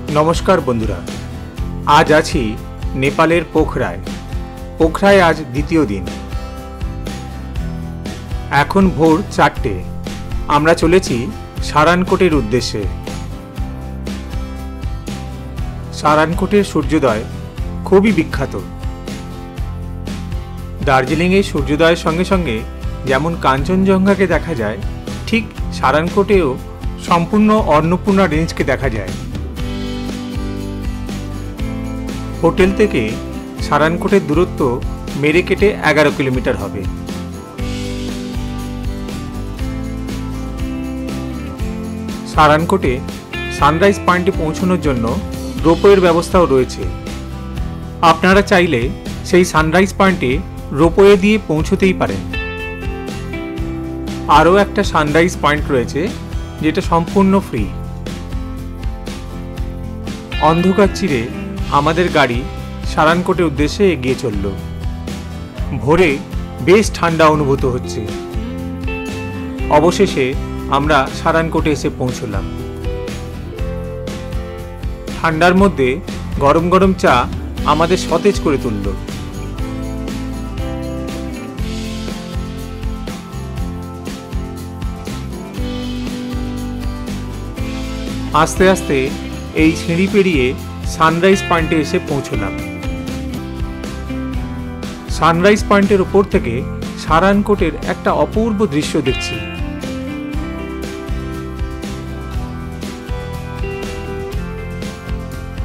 नमस्कार बंधुरा, आज आछि नेपालेर पोखराय। पोखराय आज द्वितीय दिन। एखन भोर 4टे। आमरा चलेछि सारानकोटेर उद्देश्ये। सारानकोटेर सूर्योदय खूबই বিখ্যাত। দার্জিলিংয়ে सूर्योदয়ের সঙ্গে সঙ্গে যেমন কাঞ্চনজঙ্ঘাকে দেখা যায়, ঠিক সারানকোটেও সম্পূর্ণ अन्नपूर्णा रेंजকে দেখা যায়। হোটেল থেকে সারানকোটের দূরত্ব মেরে কেটে 11 কিলোমিটার হবে। সারানকোটে সানরাইজ পয়েন্টে পৌঁছানোর জন্য রোপওয়ের ব্যবস্থাও রয়েছে। আপনারা চাইলে সেই সানরাইজ পয়েন্টে রোপওয়ে দিয়ে পৌঁছতেই পারেন। আরও একটা সানরাইজ পয়েন্ট রয়েছে যেটা সম্পূর্ণ ফ্রি। অন্ধকার চিরে আমাদের গাড়ি সারানকোটের উদ্দেশ্যে এগিয়ে চলল। ভোরে বেশ ঠান্ডা অনুভূত হচ্ছে। অবশেষে আমরা সারানকোটে এসে পৌঁছলাম। ঠান্ডার মধ্যে গরম গরম চা আমাদের সতেজ করে তুলল। আস্তে আস্তে এই সিঁড়ি পেরিয়ে সানরাইজ পয়েন্টে এসে পৌঁছলাম। সানরাইজ পয়েন্টের উপর থেকে সারানকোটের একটা অপূর্ব দৃশ্য দেখছি।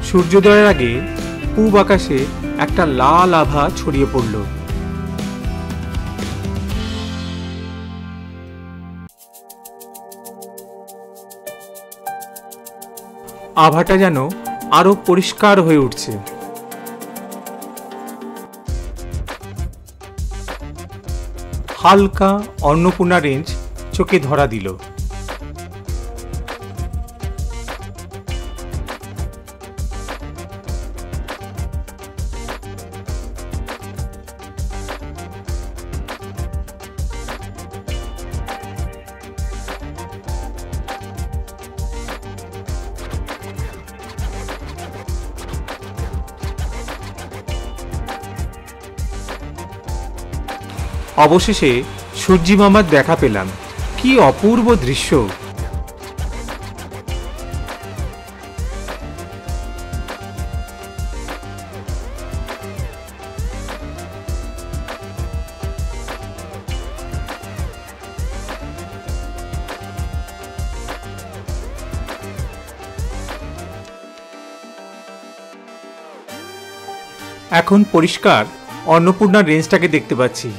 সূর্যোদয়ের আগে পূব আকাশে একটা লাল আভা ছড়িয়ে পড়ল। আভাটা যেন আরো পরিষ্কার হয়ে উঠছে। হালকা अन्नपूर्णा रेंज চোখে ধরা দিল। অবশেষে সূর্যি মামার দেখা পেলাম। কি অপূর্ব দৃশ্য! এখন পরিষ্কার अन्नपूर्णा রেঞ্জটাকে দেখতে পাচ্ছি।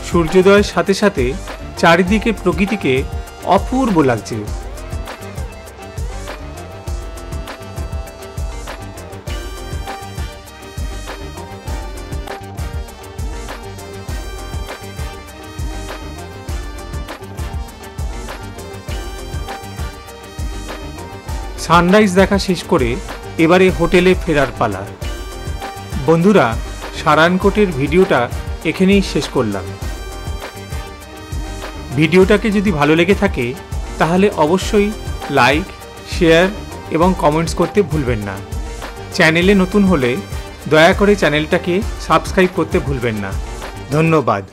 সূর্যোদয়ের সাথে সাথে চারিদিকে প্রকৃতিকে অপূর্ব লাগছে। সানরাইজ দেখা শেষ করে এবারে হোটেলে ফেরার পালা। বন্ধুরা, সারানকোটের ভিডিওটা এখানেই শেষ করলাম। ভিডিওটাকে যদি ভালো লেগে থাকে তাহলে অবশ্যই লাইক, শেয়ার এবং কমেন্টস করতে ভুলবেন না। চ্যানেলে নতুন হলে দয়া করে চ্যানেলটাকে সাবস্ক্রাইব করতে ভুলবেন না। ধন্যবাদ।